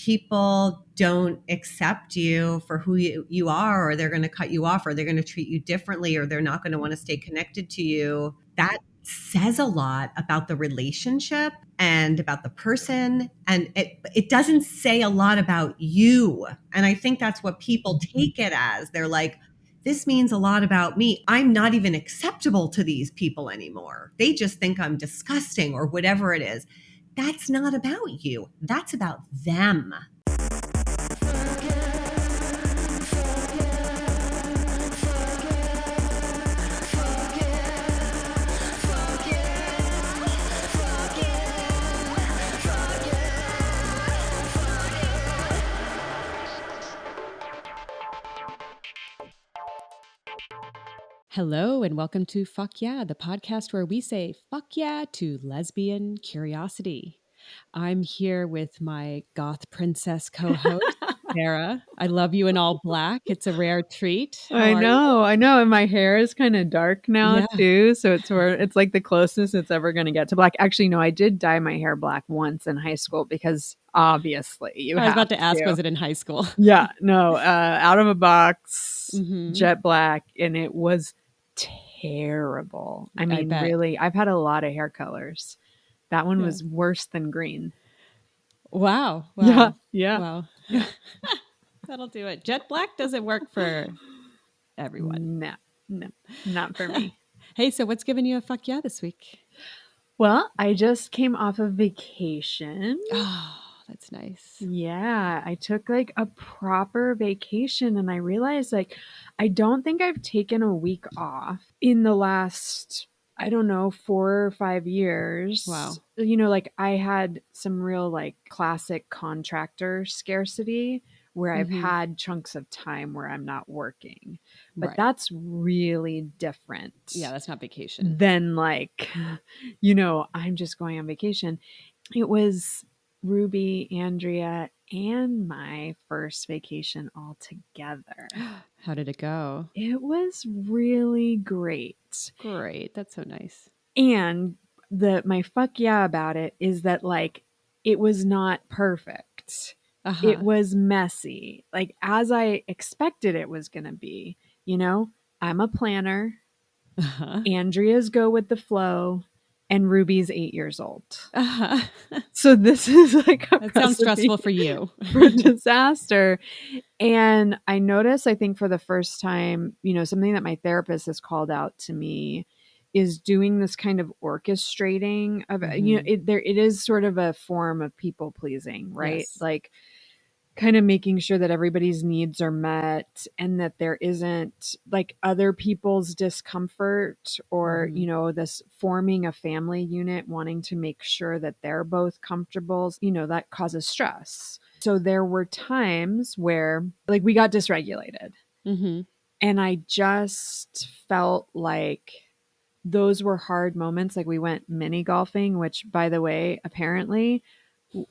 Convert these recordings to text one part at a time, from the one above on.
people don't accept you for who you are, or they're going to cut you off, or they're going to treat you differently, or they're not going to want to stay connected to you, that says a lot about the relationship and about the person. And it doesn't say a lot about you. And I think that's what people take it as. They're like, this means a lot about me. I'm not even acceptable to these people anymore. They just think I'm disgusting or whatever it is. That's not about you. That's about them. Hello and welcome to Fuck Yeah, the podcast where we say fuck yeah to lesbian curiosity. I'm here with my goth princess co-host, Sarah. I love you in all black. It's a rare treat. I know. And my hair is kind of dark now too. So it's like the closest it's ever going to get to black. Actually, no, I did dye my hair black once in high school because obviously I was about to ask, was it in high school? Yeah, no, out of a box, jet black. And it was terrible. I mean, really, I've had a lot of hair colors. That one was worse than green. Wow. Yeah. Wow. That'll do it. Jet black doesn't work for everyone. No, not for me. Hey, so what's giving you a fuck yeah this week? Well, I just came off of vacation. Oh, that's nice. Yeah, I took like a proper vacation and I realized like I don't think I've taken a week off in the last, I don't know, 4 or 5 years. Wow. You know, like I had some real like classic contractor scarcity where I've had chunks of time where I'm not working. But that's really different. Yeah, that's not vacation. Than like, you know, I'm just going on vacation. It was Ruby, Andrea, and my first vacation all together. How did it go? It was really great. Great. That's so nice. And my fuck yeah about it is that like it was not perfect. It was messy. Like as I expected it was going to be, you know, I'm a planner. Andrea's go with the flow. And Ruby's 8 years old. So this is like that sounds stressful for you. For disaster. And I noticed, I think for the first time, you know, something that my therapist has called out to me is doing this kind of orchestrating of, you know, it is sort of a form of people pleasing, right? Yes. Like kind of making sure that everybody's needs are met and that there isn't like other people's discomfort or, you know, this forming a family unit, wanting to make sure that they're both comfortable, you know, that causes stress. So there were times where like we got dysregulated and I just felt like those were hard moments. Like we went mini golfing, which by the way, apparently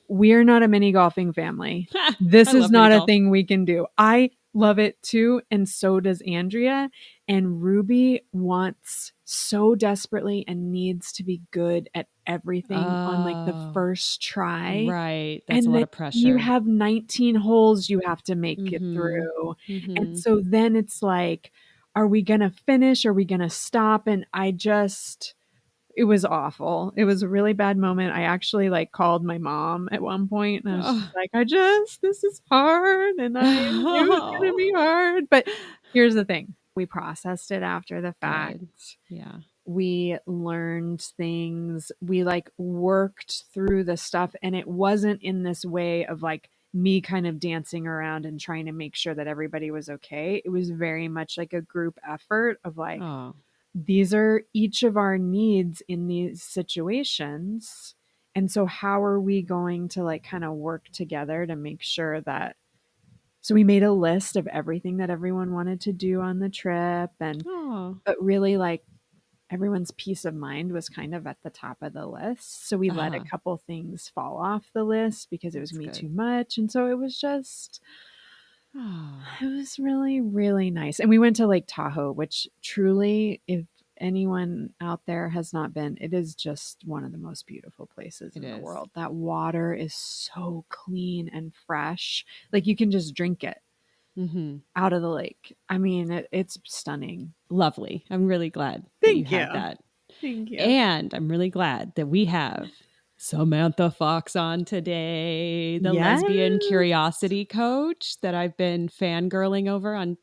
we're not a mini golfing family. This is not a thing we can do. I love it too. And so does Andrea. And Ruby wants so desperately and needs to be good at everything on like the first try. Right. That's a lot of pressure. You have 19 holes you have to make it through. And so then it's like, are we going to finish? Are we going to stop? And it was awful. It was a really bad moment. I actually like called my mom at one point and I was just like, this is hard and I knew it was going to be hard. But here's the thing. We processed it after the fact. Good. Yeah. We learned things. We like worked through the stuff and it wasn't in this way of like me kind of dancing around and trying to make sure that everybody was okay. It was very much like a group effort of like, these are each of our needs in these situations. And so how are we going to like kind of work together to make sure that, so we made a list of everything that everyone wanted to do on the trip. And, but really like everyone's peace of mind was kind of at the top of the list. So we let a couple things fall off the list because it was too much. And so it was just, it was really, really nice. And we went to Lake Tahoe, which truly, if anyone out there has not been, it is just one of the most beautiful places in the world. That water is so clean and fresh. Like you can just drink it out of the lake. I mean, it's stunning. Lovely. I'm really glad that you have that. Thank you. And I'm really glad that we have Samantha Fox on today, the lesbian curiosity coach that I've been fangirling over on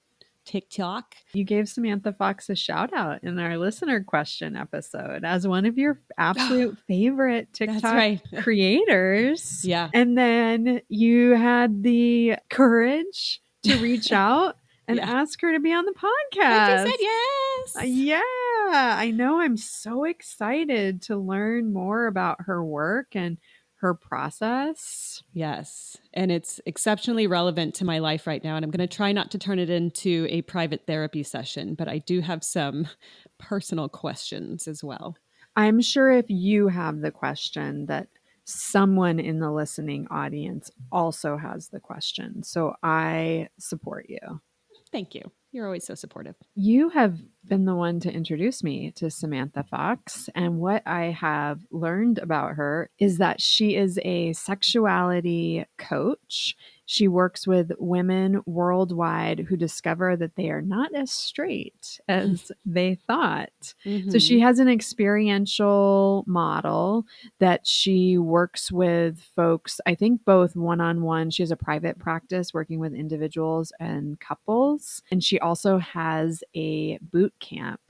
TikTok. You gave Samantha Fox a shout out in our listener question episode as one of your absolute favorite TikTok creators. Yeah. And then you had the courage to reach out and ask her to be on the podcast. And she said yes. Yeah, I know. I'm so excited to learn more about her work and her process. Yes. And it's exceptionally relevant to my life right now. And I'm going to try not to turn it into a private therapy session, but I do have some personal questions as well. I'm sure if you have the question that someone in the listening audience also has the question. So I support you. Thank you. You're always so supportive. You have been the one to introduce me to Samantha Fox. And what I have learned about her is that she is a sexuality coach. She works with women worldwide who discover that they are not as straight as they thought. So she has an experiential model that she works with folks, I think both one-on-one. She has a private practice working with individuals and couples. And she also has a boot camp.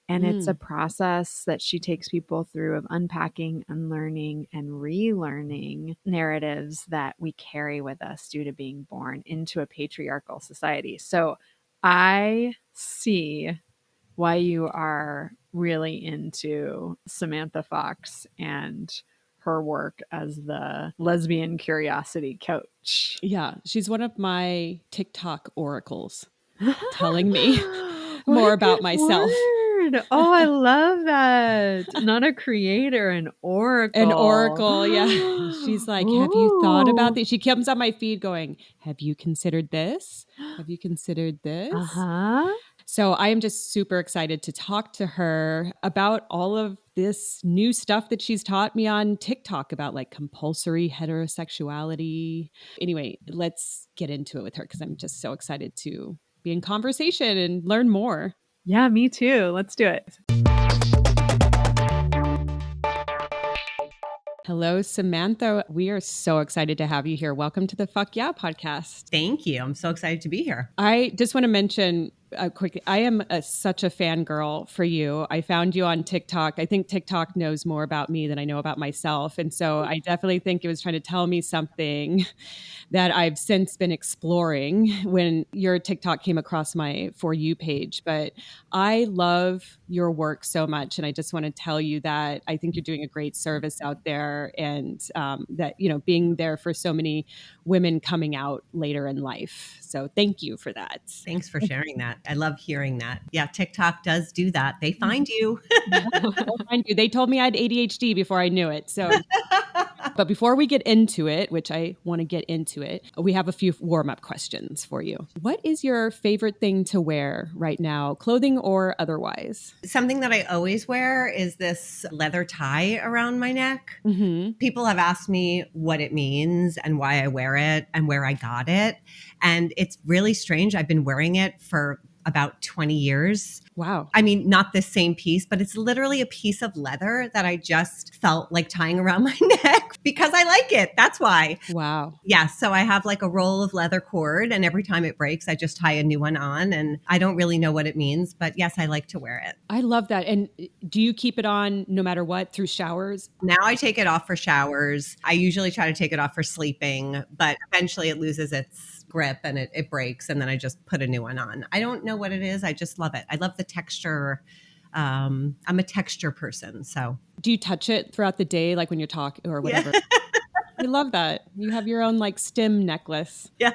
And it's a process that she takes people through of unpacking, unlearning, and relearning narratives that we carry with us due to being born into a patriarchal society. So I see why you are really into Samantha Fox and her work as the lesbian curiosity coach. Yeah, she's one of my TikTok oracles telling me more about myself. Oh, I love that. Not a creator, an oracle. An oracle, yeah. She's like, have you thought about this? She comes on my feed going, have you considered this? Have you considered this? So I am just super excited to talk to her about all of this new stuff that she's taught me on TikTok about like compulsory heterosexuality. Anyway, let's get into it with her because I'm just so excited to be in conversation and learn more. Yeah, me too. Let's do it. Hello, Samantha. We are so excited to have you here. Welcome to the Fuck Yeah podcast. Thank you. I'm so excited to be here. I just want to mention quickly, I am such a fangirl for you. I found you on TikTok. I think TikTok knows more about me than I know about myself. And so I definitely think it was trying to tell me something that I've since been exploring when your TikTok came across my For You page. But I love your work so much. And I just want to tell you that I think you're doing a great service out there and that, you know, being there for so many women coming out later in life. So thank you for that. Thanks for sharing that. I love hearing that. Yeah, TikTok does do that. They find you. They told me I had ADHD before I knew it. So, but before we get into it, which I want to get into it, we have a few warm-up questions for you. What is your favorite thing to wear right now, clothing or otherwise? Something that I always wear is this leather tie around my neck. Mm-hmm. People have asked me what it means and why I wear it and where I got it. And it's really strange. I've been wearing it for about 20 years. Wow. I mean, not this same piece, but it's literally a piece of leather that I just felt like tying around my neck because I like it. That's why. Wow. Yeah. So I have like a roll of leather cord and every time it breaks, I just tie a new one on and I don't really know what it means, but yes, I like to wear it. I love that. And do you keep it on no matter what through showers? Now I take it off for showers. I usually try to take it off for sleeping, but eventually it loses its grip and it breaks and then I just put a new one on. I don't know what it is. I just love it. I love the texture. I'm a texture person. So do you touch it throughout the day, like when you're talking or whatever? Yeah. I love that. You have your own like stem necklace. Yeah.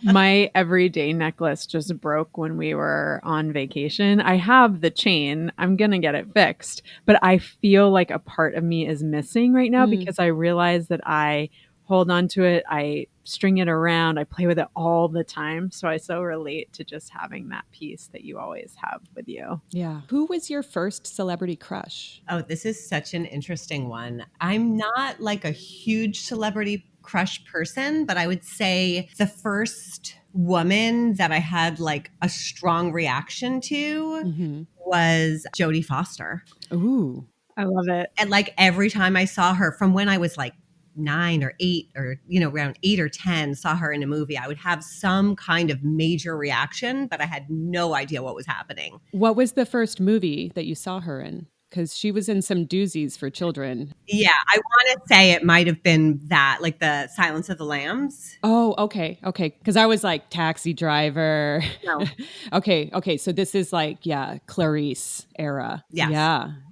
My everyday necklace just broke when we were on vacation. I have the chain. I'm going to get it fixed. But I feel like a part of me is missing right now because I realize that I hold on to it. I string it around. I play with it all the time. So I so relate to just having that piece that you always have with you. Yeah. Who was your first celebrity crush? Oh, this is such an interesting one. I'm not like a huge celebrity crush person, but I would say the first woman that I had like a strong reaction to Mm-hmm. was Jodie Foster. Ooh. I love it. And like every time I saw her from when I was like 9 or 8 or, around 8 or 10, saw her in a movie, I would have some kind of major reaction, but I had no idea what was happening. What was the first movie that you saw her in? Because she was in some doozies for children. Yeah, I want to say it might have been that, like the Silence of the Lambs. Oh, okay. Okay. Because I was like Taxi Driver. No, Okay. So this is like, yeah, Clarice era. yes.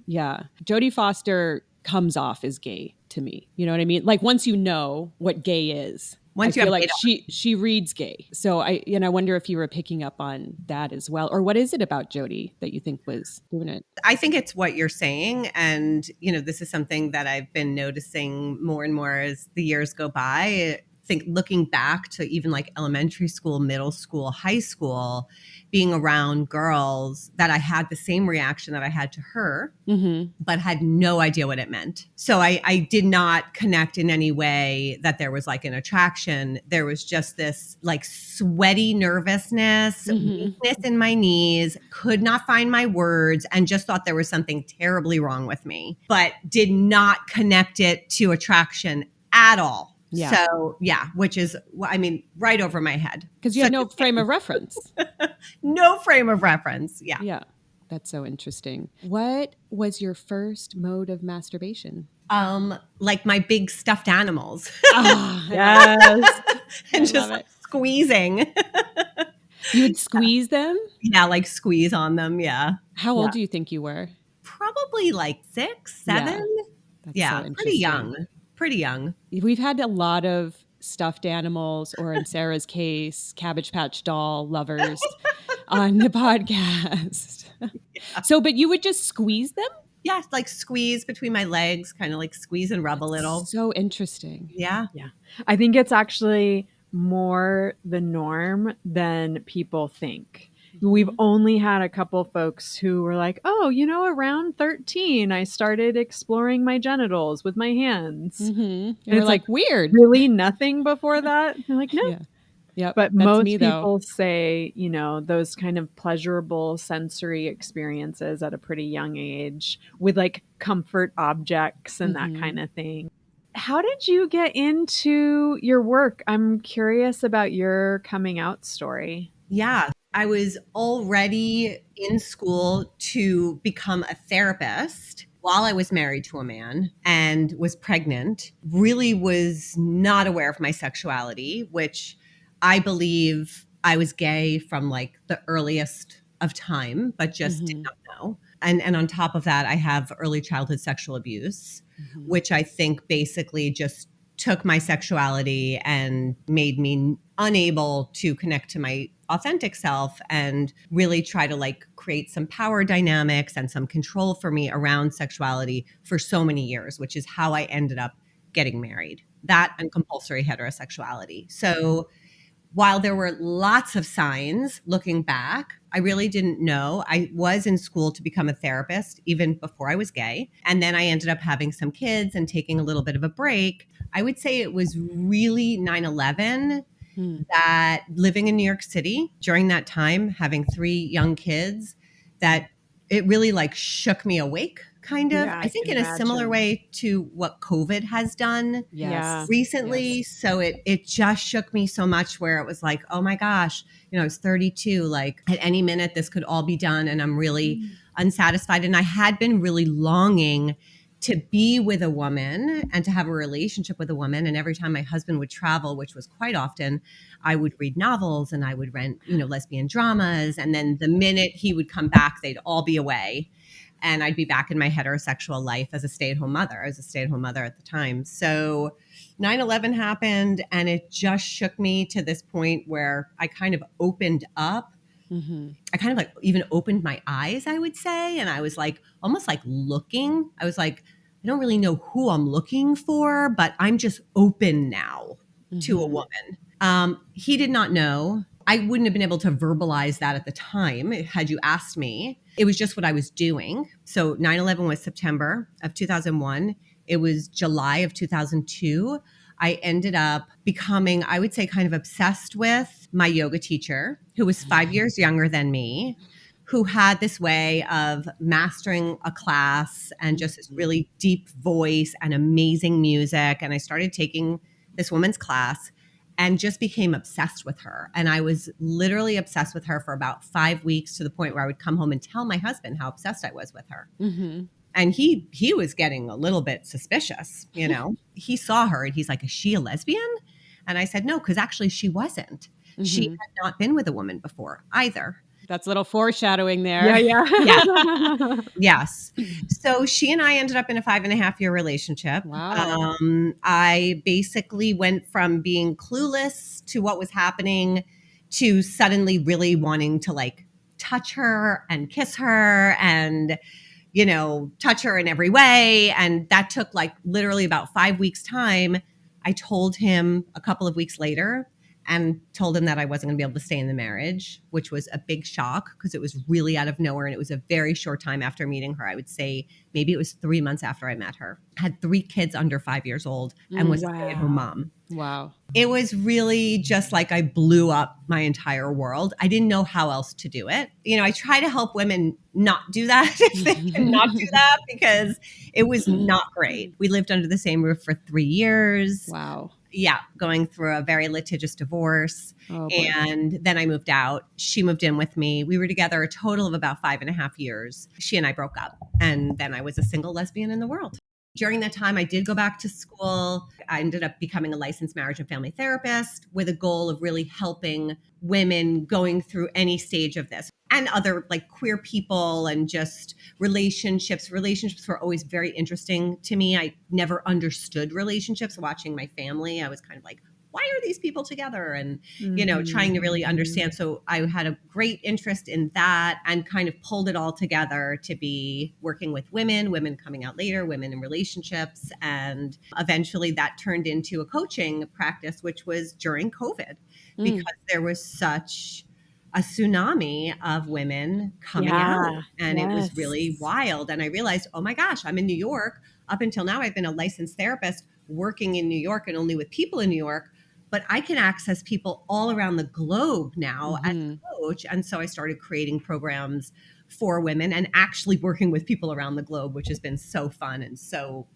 Yeah. Jodie Foster comes off as gay to me. You know what I mean? Like once you know what gay is, I Once you feel have like data, she reads gay. So I wonder if you were picking up on that as well. Or what is it about Jodie that you think was doing it? I think it's what you're saying. And, this is something that I've been noticing more and more as the years go by. I think looking back to even like elementary school, middle school, high school, being around girls that I had the same reaction that I had to her, Mm-hmm. but had no idea what it meant. So I did not connect in any way that there was like an attraction. There was just this like sweaty nervousness, Mm-hmm. weakness in my knees, could not find my words, and just thought there was something terribly wrong with me, but did not connect it to attraction at all. Yeah. So yeah, which is, I mean, right over my head. Because you had no frame of reference. No frame of reference. Yeah. Yeah. That's so interesting. What was your first mode of masturbation? Like my big stuffed animals. Ah, Yes. And I just love like it. squeezing. You would squeeze them? Yeah, like squeeze on them. Yeah. How Yeah. old do you think you were? Probably like 6, 7. Yeah, that's so Yeah, pretty interesting. young. Pretty young. We've had a lot of stuffed animals, or in Sarah's case, Cabbage Patch doll lovers on the podcast. So, but you would just squeeze them? Yeah, like squeeze between my legs, kind of like squeeze and rub a little. So interesting. Yeah. Yeah. I think it's actually more the norm than people think. We've only had a couple folks who were like, oh, around 13, I started exploring my genitals with my hands. Mm-hmm. And You're it's like, weird. really nothing before that. They're like, no. Yeah. Yep. But That's most me, though. people say, those kind of pleasurable sensory experiences at a pretty young age with like comfort objects and that kind of thing. How did you get into your work? I'm curious about your coming out story. Yeah. I was already in school to become a therapist while I was married to a man and was pregnant. Really was not aware of my sexuality, which I believe I was gay from like the earliest of time, but just did not know. And on top of that, I have early childhood sexual abuse, which I think basically just took my sexuality and made me unable to connect to my authentic self and really try to like create some power dynamics and some control for me around sexuality for so many years, which is how I ended up getting married. That and compulsory heterosexuality. So while there were lots of signs looking back, I really didn't know. I was in school to become a therapist even before I was gay. And then I ended up having some kids and taking a little bit of a break. I would say it was really 9/11 that living in New York City during that time, having 3 young kids, that it really like shook me awake, kind of. Yeah, I think can in a similar imagine. way to what COVID has done Yes. recently. Yes. So it just shook me so much where it was like, oh my gosh, I was 32, like at any minute this could all be done and I'm really unsatisfied. And I had been really longing to be with a woman and to have a relationship with a woman. And every time my husband would travel, which was quite often, I would read novels and I would rent, lesbian dramas. And then the minute he would come back, they'd all be away. And I'd be back in my heterosexual life as a stay-at-home mother. I was a stay-at-home mother at the time. So 9/11 happened and it just shook me to this point where I kind of opened up. I kind of like even opened my eyes, I would say. And I was like, almost like looking. I was like, I don't really know who I'm looking for, but I'm just open now to a woman. He did not know. I wouldn't have been able to verbalize that at the time had you asked me. It was just what I was doing. So 9/11 was September of 2001. It was July of 2002. I ended up becoming, I would say, kind of obsessed with my yoga teacher, who was 5 years younger than me, who had this way of mastering a class and just this really deep voice and amazing music. And I started taking this woman's class and just became obsessed with her. And I was literally obsessed with her for about 5 weeks, to the point where I would come home and tell my husband how obsessed I was with her. Mm-hmm. And he was getting a little bit suspicious, you know. He saw her and he's like, "Is she a lesbian?" And I said, "No, because actually she wasn't. She Mm-hmm. had not been with a woman before either." That's a little foreshadowing there. Yeah. Yeah. Yes. So she and I ended up in a 5.5 year relationship. Wow. I basically went from being clueless to what was happening to suddenly really wanting to like touch her and kiss her and, you know, touch her in every way. And that took like literally about 5 weeks time. I told him a couple of weeks later and told him that I wasn't going to be able to stay in the marriage, which was a big shock because it was really out of nowhere. And it was a very short time after meeting her. I would say maybe it was 3 months after I met her. Had 3 kids under 5 years old and was a stay-at-home Wow. mom. Wow. It was really just like I blew up my entire world. I didn't know how else to do it. You know, I try to help women not do that if they cannot do that, because it was not great. We lived under the same roof for 3 years. Wow. Yeah, going through a very litigious divorce. Oh boy. And then I moved out. She moved in with me. We were together a total of about 5.5 years. She and I broke up. And then I was a single lesbian in the world. During that time, I did go back to school. I ended up becoming a licensed marriage and family therapist with a goal of really helping women going through any stage of this, and other like queer people, and just relationships. Relationships were always very interesting to me. I never understood relationships. Watching my family, I was kind of like, why are these people together? And, you know, trying to really understand. So I had a great interest in that and kind of pulled it all together to be working with women coming out later, women in relationships. And eventually that turned into a coaching practice, which was during COVID, because there was such a tsunami of women coming out, and it was really wild. And I realized, oh my gosh, I'm in New York. Up until now, I've been a licensed therapist working in New York and only with people in New York, but I can access people all around the globe now as a coach. And so I started creating programs for women and actually working with people around the globe, which has been so fun and so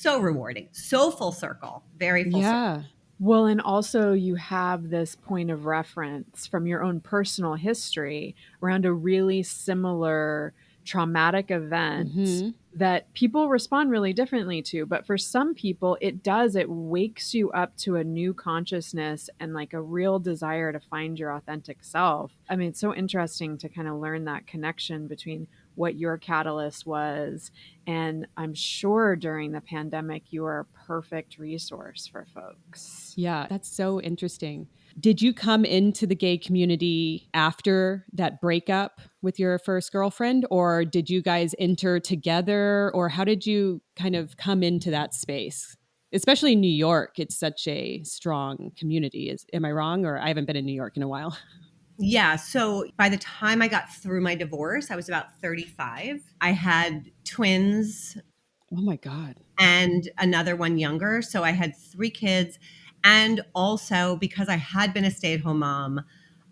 rewarding. So full circle, very full circle. Yeah. Well, and also you have this point of reference from your own personal history around a really similar traumatic event that people respond really differently to. But for some people, it wakes you up to a new consciousness and like a real desire to find your authentic self. I mean, it's so interesting to kind of learn that connection between what your catalyst was. And I'm sure during the pandemic, you were a perfect resource for folks. Yeah, that's so interesting. Did you come into the gay community after that breakup with your first girlfriend, or did you guys enter together, or how did you kind of come into that space? Especially in New York, it's such a strong community. Am I wrong? Or I haven't been in New York in a while. Yeah. So by the time I got through my divorce, I was about 35. I had twins. Oh my God. And another one younger. So I had 3 kids. And also, because I had been a stay-at-home mom,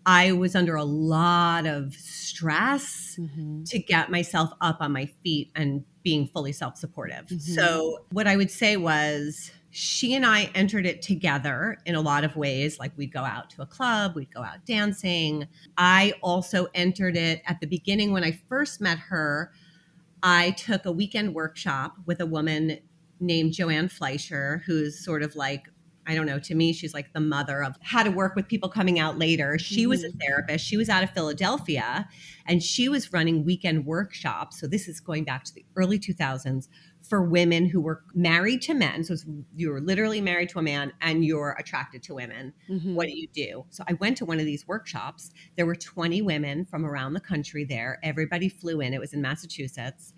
I was under a lot of stress to get myself up on my feet and being fully self-supportive. So what I would say was, she and I entered it together in a lot of ways. Like, we'd go out to a club, we'd go out dancing. I also entered it at the beginning when I first met her. I took a weekend workshop with a woman named Joanne Fleischer, who's sort of like, I don't know, to me, she's like the mother of how to work with people coming out later. She was a therapist. She was out of Philadelphia, and she was running weekend workshops. So this is going back to the early 2000s, for women who were married to men. So you're literally married to a man and you're attracted to women. What do you do? So I went to one of these workshops. There were 20 women from around the country there. Everybody flew in. It was in Massachusetts.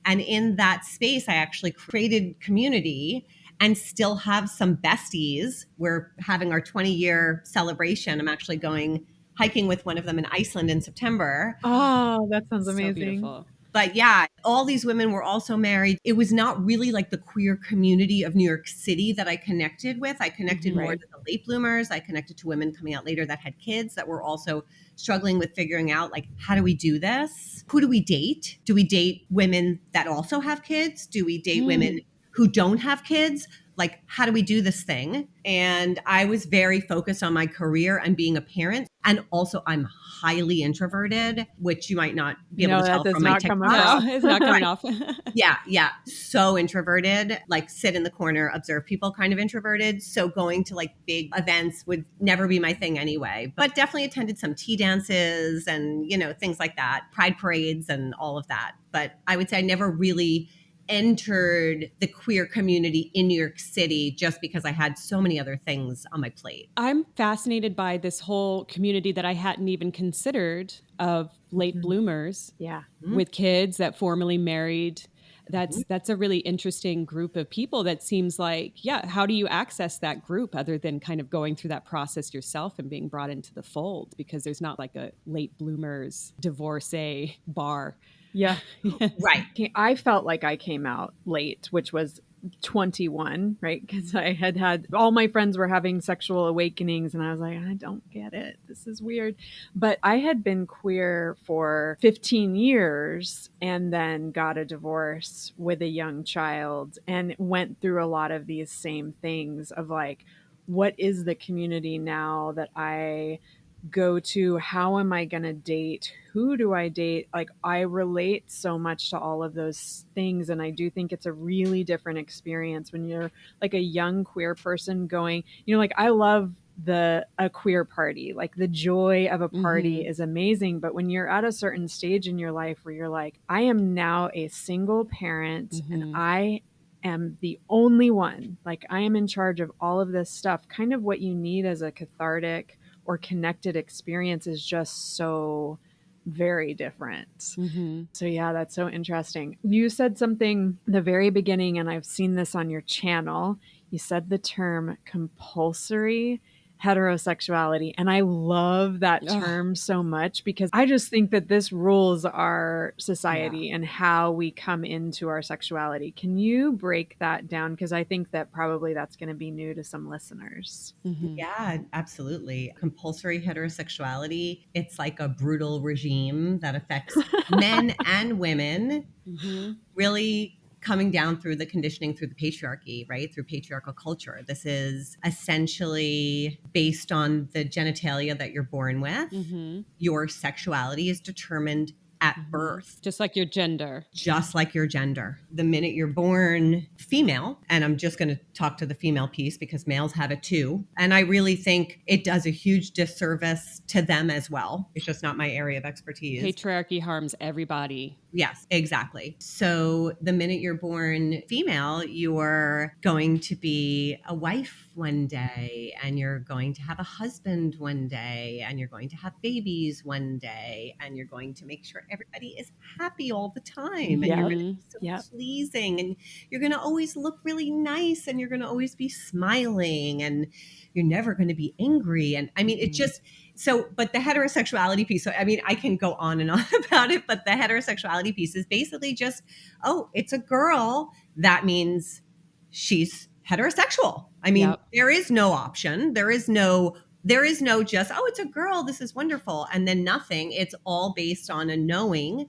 And in that space, I actually created community and still have some besties. We're having our 20-year celebration. I'm actually going hiking with one of them in Iceland in September. Oh, that sounds So amazing. beautiful. But yeah, all these women were also married. It was not really like the queer community of New York City that I connected with. I connected more Right. to the late bloomers. I connected to women coming out later that had kids that were also struggling with figuring out, like, how do we do this? Who do we date? Do we date women that also have kids? Do we date women who don't have kids? Like, how do we do this thing? And I was very focused on my career and being a parent. And also, I'm highly introverted, which you might not be able No, to that tell does from my not come No, TikToks. across. it's not coming Right. off. Yeah, yeah. So introverted, like sit in the corner, observe people kind of introverted. So going to like big events would never be my thing anyway. But definitely attended some tea dances and, things like that, pride parades and all of that. But I would say I never really entered the queer community in New York City just because I had so many other things on my plate. I'm fascinated by this whole community that I hadn't even considered of late bloomers Yeah. with kids that formally married. Mhm. That's a really interesting group of people that seems like, yeah, how do you access that group other than kind of going through that process yourself and being brought into the fold? Because there's not like a late bloomers divorcee bar. Yeah. Right. I felt like I came out late, which was 21, right? Because I had all my friends were having sexual awakenings, and I was like, I don't get it. This is weird. But I had been queer for 15 years and then got a divorce with a young child and went through a lot of these same things of like, what is the community now that I go to? How am I going to date? Who do I date? Like, I relate so much to all of those things. And I do think it's a really different experience when you're like a young queer person going, like, I love a queer party. Like, the joy of a party is amazing. But when you're at a certain stage in your life where you're like, I am now a single parent and I am the only one, like, I am in charge of all of this stuff, kind of what you need as a cathartic or connected experience is just so very different. So yeah, that's so interesting. You said something the very beginning, and I've seen this on your channel. You said the term compulsory heterosexuality. And I love that Oh, term so much because I just think that this rules our yeah. society and how we come into our sexuality. Can you break that down? Because I think that probably that's going to be new to some listeners. Yeah, absolutely. Compulsory heterosexuality, it's like a brutal regime that affects men and women, really coming down through the conditioning through the patriarchy, right? Through patriarchal culture. This is essentially based on the genitalia that you're born with. Your sexuality is determined at birth, Just like your gender. just like your gender. The minute you're born female, and I'm just going to talk to the female piece because males have it too. And I really think it does a huge disservice to them as well. It's just not my area of expertise. Patriarchy harms everybody. Yes, exactly. So the minute you're born female, you're going to be a wife one day, and you're going to have a husband one day, and you're going to have babies one day, and you're going to make sure everybody is happy all the time, and you're going to be so Yep. pleasing, and you're going to always look really nice, and you're going to always be smiling, and you're never going to be angry. And I mean, it just so, but the heterosexuality piece, so I mean, I can go on and on about it, but the heterosexuality piece is basically just, oh, it's a girl. That means she's heterosexual. I mean, Yep. there is no option. There is no just, oh, it's a girl. This is wonderful. And then nothing. It's all based on a knowing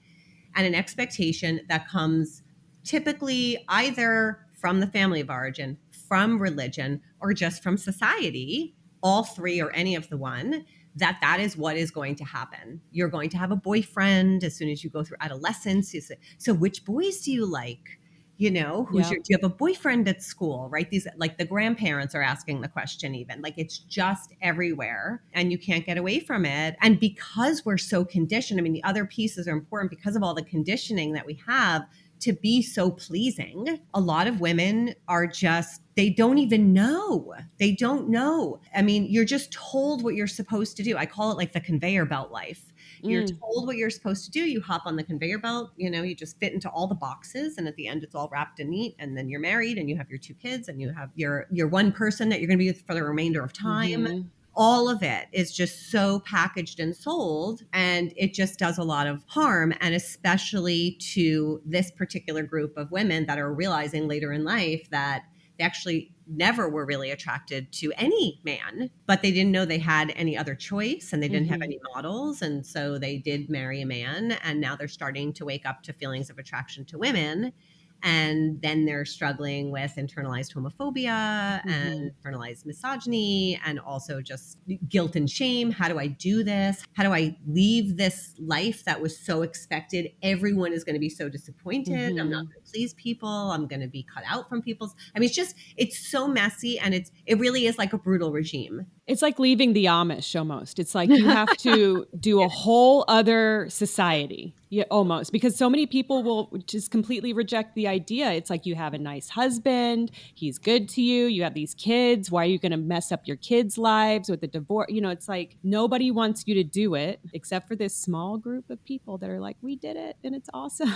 and an expectation that comes typically either from the family of origin, from religion, or just from society, all three or any of the one, that is what is going to happen. You're going to have a boyfriend as soon as you go through adolescence. You say, so which boys do you like? Do you have a boyfriend at school, right? These, like, the grandparents are asking the question, even, like, it's just everywhere and you can't get away from it. And because we're so conditioned, I mean, the other pieces are important because of all the conditioning that we have to be so pleasing. A lot of women are just, they don't even know. They don't know. I mean, you're just told what you're supposed to do. I call it like the conveyor belt life. You're Mm. told what you're supposed to do. You hop on the conveyor belt, you just fit into all the boxes, and at the end it's all wrapped and neat, and then you're married and you have your two kids and you have your one person that you're going to be with for the remainder of time. Mhm. All of it is just so packaged and sold, and it just does a lot of harm, and especially to this particular group of women that are realizing later in life that they actually never were really attracted to any man, but they didn't know they had any other choice, and they didn't have Mhm. any models, and so they did marry a man, and now they're starting to wake up to feelings of attraction to women. And then they're struggling with internalized homophobia and Mhm. internalized misogyny, and also just guilt and shame. How do I do this? How do I leave this life that was so expected? Everyone is going to be so disappointed. I'm not Mhm. going to please people. I'm going to be cut out from people's. I mean, it's so messy, and it really is like a brutal regime. It's like leaving the Amish almost. It's like you have to do a whole other society. Yeah, almost, because so many people will just completely reject the idea. It's like you have a nice husband, he's good to you, you have these kids. Why are you going to mess up your kids' lives with the divorce? It's like nobody wants you to do it except for this small group of people that are like, we did it and it's awesome.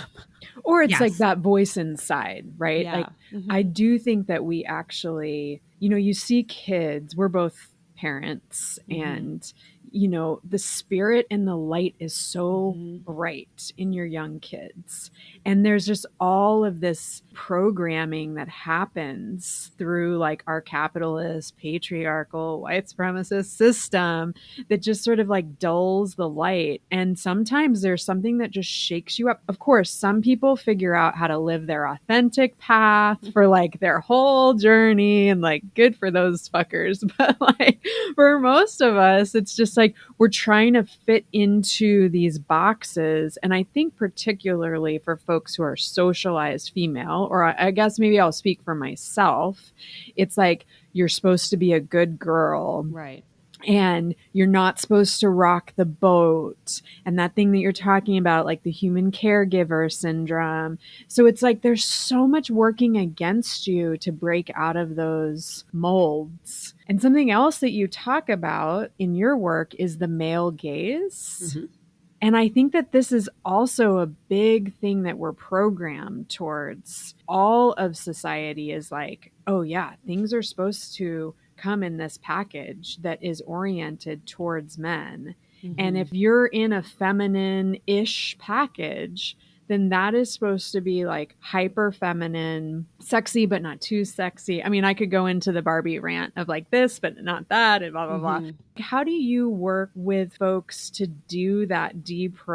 Or it's like Yes. that voice inside, right? Yeah. Like, I Mhm. do think that we actually, you see kids, we're both parents, Mhm. and, the spirit and the light is so Mhm. bright in your young kids. And there's just all of this programming that happens through like our capitalist, patriarchal, white supremacist system that just sort of like dulls the light. And sometimes there's something that just shakes you up. Of course, some people figure out how to live their authentic path for like their whole journey, and like good for those fuckers. But like for most of us, it's just like we're trying to fit into these boxes. And I think particularly for folks who are socialized female, or I guess maybe I'll speak for myself, it's like you're supposed to be a good girl, Right. and you're not supposed to rock the boat, and that thing that you're talking about, like the human caregiver syndrome. So it's like there's so much working against you to break out of those molds. And something else that you talk about in your work is the male gaze. Mhm. And I think that this is also a big thing that we're programmed towards. All of society is like, oh, yeah, things are supposed to come in this package that is oriented towards men. And if Mhm. you're in a feminine ish package, then that is supposed to be like hyper feminine, sexy, but not too sexy. I mean, I could go into the Barbie rant of like this, but not that, and blah, blah, blah. Mhm. How do you work with folks to do that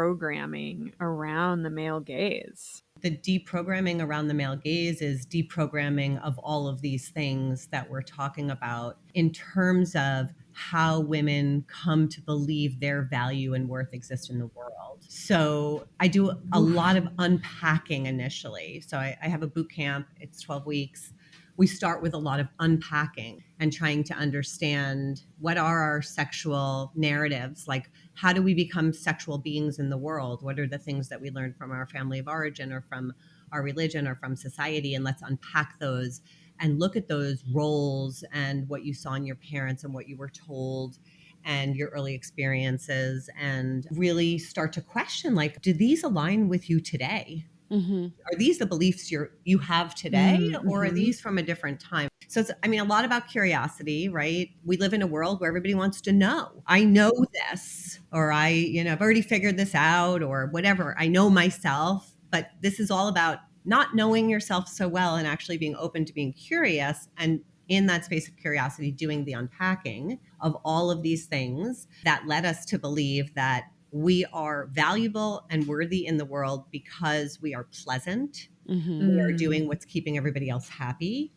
deprogramming around the male gaze? The deprogramming around the male gaze is deprogramming of all of these things that we're talking about in terms of how women come to believe their value and worth exist in the world. So I do a Oof. lot of unpacking initially. So I have a boot camp, it's 12 weeks. We start with a lot of unpacking and trying to understand what are our sexual narratives, like how do we become sexual beings in the world? What are the things that we learned from our family of origin or from our religion or from society? And let's unpack those and look at those roles and what you saw in your parents and what you were told and your early experiences, and really start to question, like, do these align with you today? Mhm. Are these the beliefs you have today, or are Mm-hmm. these from a different time? So it's, I mean, a lot about curiosity, right? We live in a world where everybody wants to know. I know this, or I've already figured this out, or whatever. I know myself, but this is all about not knowing yourself so well and actually being open to being curious, and in that space of curiosity, doing the unpacking of all of these things that led us to believe that we are valuable and worthy in the world because we are pleasant. Mhm. We are Mm. doing what's keeping everybody else happy.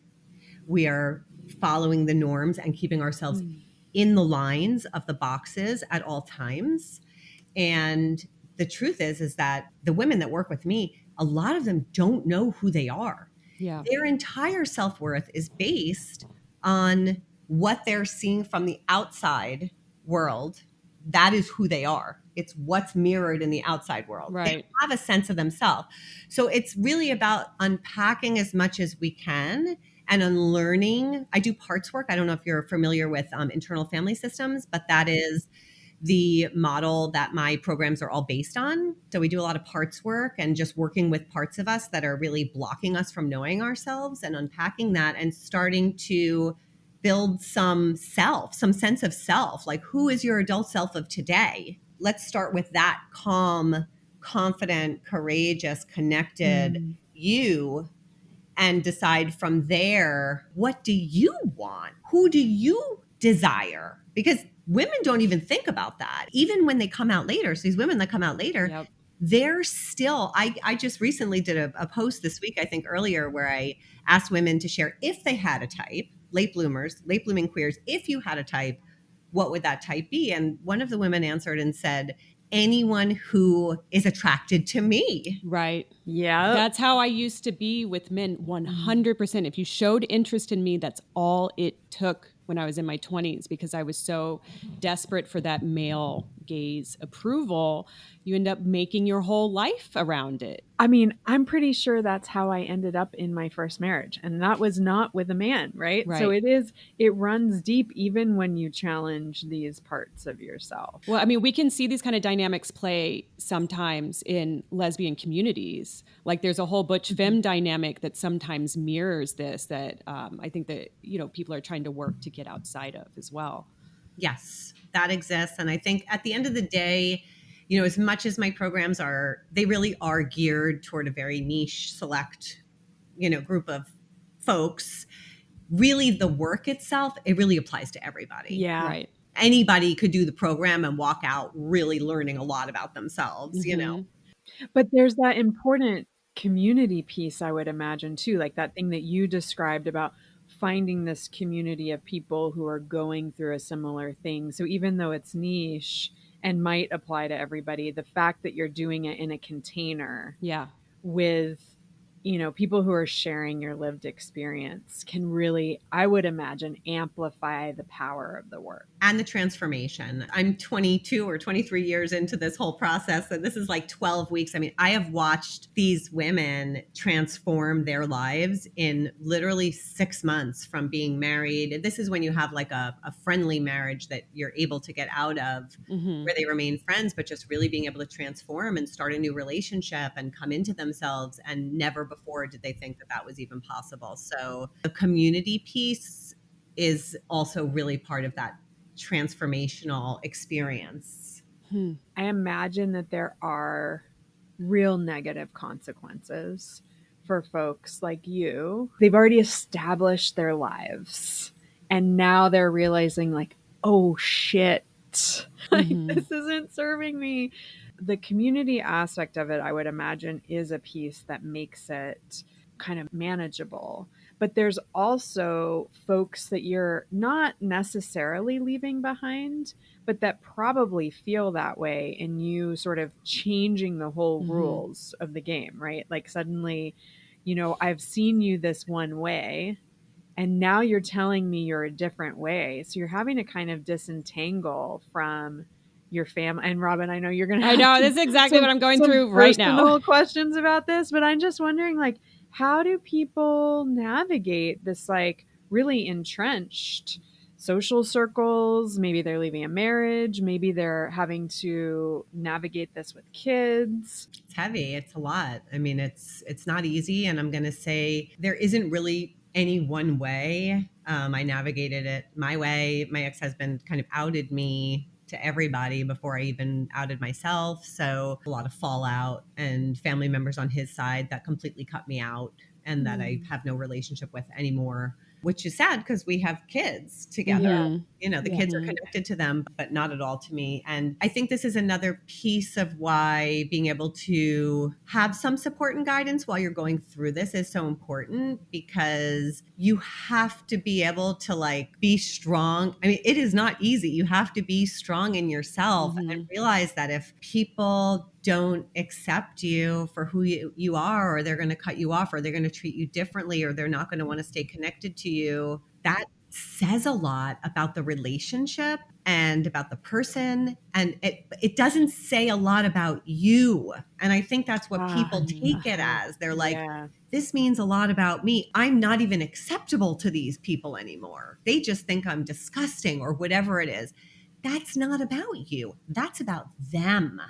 We are following the norms and keeping ourselves Mm. in the lines of the boxes at all times. And the truth is that the women that work with me, a lot of them don't know who they are. Yeah. Their entire self-worth is based on what they're seeing from the outside world. That is who they are. It's what's mirrored in the outside world. They Right. don't have a sense of themselves. So it's really about unpacking as much as we can and unlearning. I do parts work. I don't know if you're familiar with internal family systems, but that is the model that my programs are all based on. So we do a lot of parts work and just working with parts of us that are really blocking us from knowing ourselves and unpacking that and starting to build some sense of self. Like, who is your adult self of today? Let's start with that calm, confident, courageous, connected you, and decide from there, what do you want? Who do you desire? Because women don't even think about that. Even when they come out later, so these women that come out later, Yep. they're still, I just recently did a post this week, I think earlier, where I asked women to share if they had a type, late bloomers, late blooming queers, if you had a type, what would that type be? And one of the women answered and said, anyone who is attracted to me. Right. Yeah. That's how I used to be with men, 100%. If you showed interest in me, that's all it took when I was in my 20s, because I was so desperate for that male gaze approval. You end up making your whole life around it. I mean, I'm pretty sure that's how I ended up in my first marriage. And that was not with a man, right? So Right. it runs deep even when you challenge these parts of yourself. Well, I mean, we can see these kind of dynamics play sometimes in lesbian communities. Like there's a whole butch femme dynamic that sometimes mirrors this that I think that, people are trying to work to get outside of as well. Yes, that exists. And I think at the end of the day, as much as my programs they really are geared toward a very niche, select, group of folks. Really, the work itself, it really applies to everybody. Yeah. Right. Anybody could do the program and walk out really learning a lot about themselves, But there's that important community piece, I would imagine, too, like that thing that you described about finding this community of people who are going through a similar thing. So even though it's niche and might apply to everybody, the fact that you're doing it in a container Yeah. with people who are sharing your lived experience can really, I would imagine, amplify the power of the work and the transformation. I'm 22 or 23 years into this whole process, and this is like 12 weeks. I mean, I have watched these women transform their lives in literally 6 months from being married. This is when you have like a friendly marriage that you're able to get out of, where they remain friends, but just really being able to transform and start a new relationship and come into themselves. And never before did they think that that was even possible. So the community piece is also really part of that transformational experience. I imagine that there are real negative consequences for folks like you. They've already established their lives and now they're realizing like, oh shit, like this isn't serving me. The community aspect of it, I would imagine, is a piece that makes it kind of manageable. But there's also folks that you're not necessarily leaving behind, but that probably feel that way, and you sort of changing the whole rules of the game, right? Like suddenly, I've seen you this one way, and now you're telling me you're a different way. So you're having to kind of disentangle from your family. And Robin, I know you're going to I have know. This is exactly what I'm going through right now. personal questions about this, but I'm just wondering, like, how do people navigate this, like, really entrenched social circles? Maybe they're leaving a marriage. Maybe they're having to navigate this with kids. It's heavy. It's a lot. I mean, it's not easy. And I'm going to say there isn't really any one way. I navigated it my way. My ex-husband kind of outed me to everybody before I even outed myself. So a lot of fallout, and family members on his side that completely cut me out and that I have no relationship with anymore, which is sad because we have kids together. The kids are connected to them, but not at all to me. And I think this is another piece of why being able to have some support and guidance while you're going through this is so important, because you have to be able to like be strong. I mean, it is not easy. You have to be strong in yourself and realize that if people don't accept you for who you are, or they're going to cut you off, or they're going to treat you differently, or they're not going to want to stay connected to you, that says a lot about the relationship and about the person. And it doesn't say a lot about you. And I think that's what people take it as. They're like, this means a lot about me. I'm not even acceptable to these people anymore. They just think I'm disgusting or whatever it is. that's not about you. That's about them.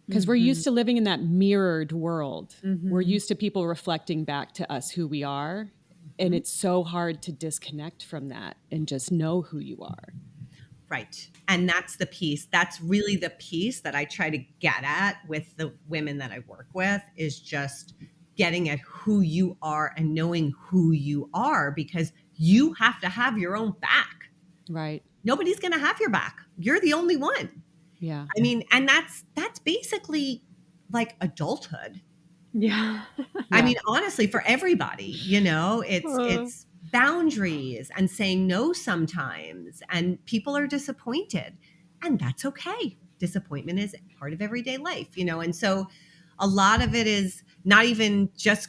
Because we're used to living in that mirrored world. We're Mm-hmm. used to people reflecting back to us who we are. And it's so hard to disconnect from that and just know who you are. Right. And that's the piece. That's really the piece that I try to get at with the women that I work with, is just getting at who you are and knowing who you are, because you have to have your own back. Right. Nobody's going to have your back. You're the only one. Yeah. I mean, and that's basically like adulthood. Yeah. I Yeah. mean, honestly, for everybody, you know, it's boundaries and saying no sometimes, and people are disappointed, and that's okay. Disappointment is part of everyday life, you know, and so a lot of it is not even just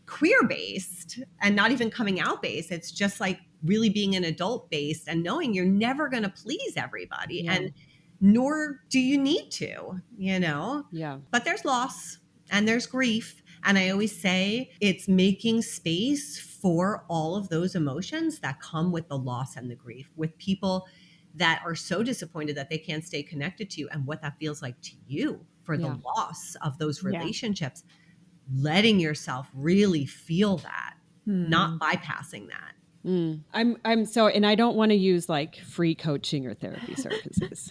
queer based and not even coming out based. It's just like really being an adult based and knowing you're never going to please everybody, Yeah. and nor do you need to, you know. Yeah. But there's loss and there's grief. And I always say it's making space for all of those emotions that come with the loss and the grief, with people that are so disappointed that they can't stay connected to you, and what that feels like to you for the Yeah. loss of those Yeah. relationships. Letting yourself really feel that, not Hmm. bypassing that. I'm so, and I don't want to use like free coaching or therapy services,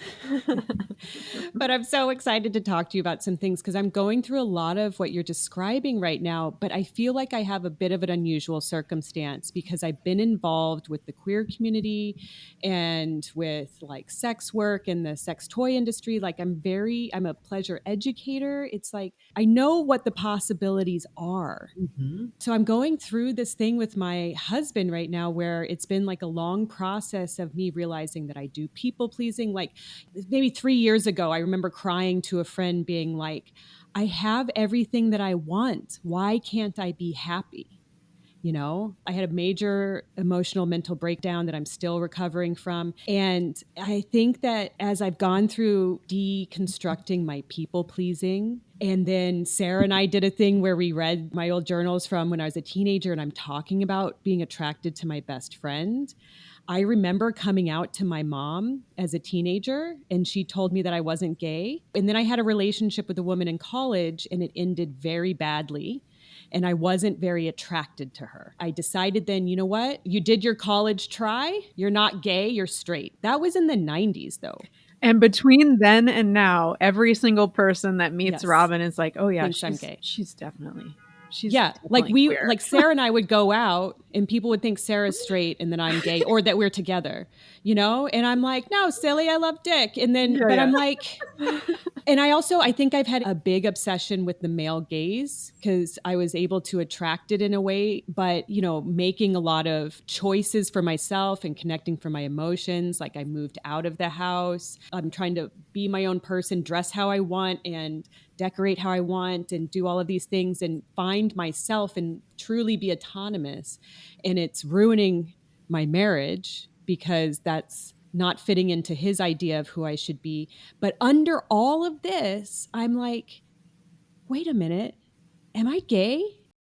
but I'm so excited to talk to you about some things because I'm going through a lot of what you're describing right now. But I feel like I have a bit of an unusual circumstance because I've been involved with the queer community and with like sex work and the sex toy industry. Like I'm a pleasure educator. It's like I know what the possibilities are. Mm-hmm. So I'm going through this thing with my husband right now where it's been like a long process of me realizing that I do people pleasing. Like maybe 3 years ago, I remember crying to a friend being like, I have everything that I want. Why can't I be happy? You know, I had a major emotional mental breakdown that I'm still recovering from. And I think that as I've gone through deconstructing my people pleasing, and then Sarah and I did a thing where we read my old journals from when I was a teenager, and I'm talking about being attracted to my best friend. I remember coming out to my mom as a teenager, and she told me that I wasn't gay. And then I had a relationship with a woman in college, and it ended very badly. And I wasn't very attracted to her. I decided then, you know what? You did your college try. You're not gay, you're straight. That was in the 90s, though. And between then and now, every single person that meets Yes. Robin is like, "Oh yeah, Thinks I'm gay." she's definitely Like queer." Sarah and I would go out and people would think Sarah's straight and that I'm gay or that we're together, you know? And I'm like, no, silly, I love dick. And then, Yeah, but yeah. I'm like, and I think I've had a big obsession with the male gaze because I was able to attract it in a way, but, you know, making a lot of choices for myself and connecting for my emotions. Like I moved out of the house. I'm trying to be my own person, dress how I want and decorate how I want and do all of these things and find myself and truly be autonomous. And it's ruining my marriage because that's not fitting into his idea of who I should be. But under all of this, I'm like, wait a minute, am I gay?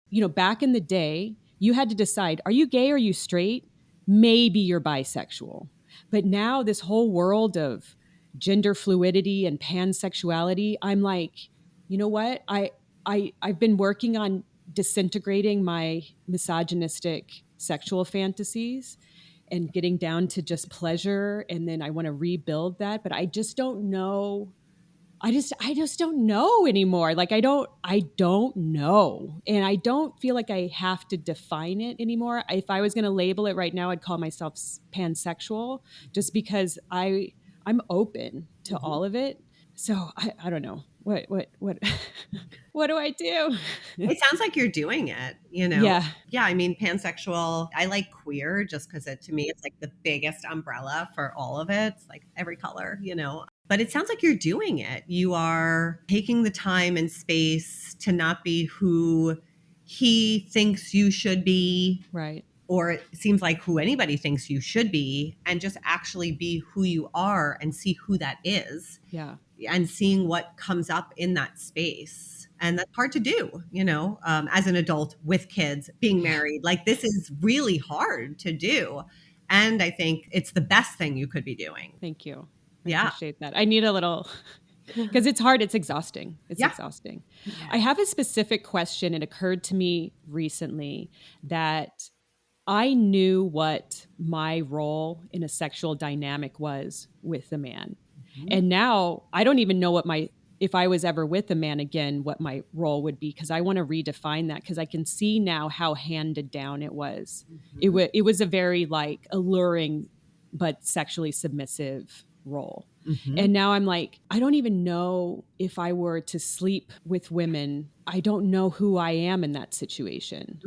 You know, back in the day, you had to decide, are you gay or are you straight? Maybe you're bisexual. But now this whole world of gender fluidity and pansexuality, I'm like, you know what? I've been working on disintegrating my misogynistic sexual fantasies and getting down to just pleasure, and then I want to rebuild that, but I just don't know. I just don't know anymore. Like I don't know. And I don't feel like I have to define it anymore. If I was going to label it right now, I'd call myself pansexual just because I'm open to Mm-hmm. all of it. So I don't know. What what do I do? It sounds like you're doing it, you know? Yeah. Yeah, I mean, pansexual, I like queer just because to me, it's like the biggest umbrella for all of it. It's like every color, you know? But it sounds like you're doing it. You are taking the time and space to not be who he thinks you should be, Right. or it seems like who anybody thinks you should be, and just actually be who you are and see who that is. Yeah. And seeing what comes up in that space. And that's hard to do, you know, as an adult with kids, being married. Like this is really hard to do. And I think it's the best thing you could be doing. Thank you. I Yeah. appreciate that. I need a little, because it's hard. It's exhausting. It's Yeah. exhausting. Yeah. I have a specific question. It occurred to me recently that I knew what my role in a sexual dynamic was with a man. Mhm. And now I don't even know if I was ever with a man again, what my role would be, because I want to redefine that, because I can see now how handed down it was. Mhm. It was a very like alluring but sexually submissive role. Mhm. And now I'm like, I don't even know if I were to sleep with women. I don't know who I am in that situation.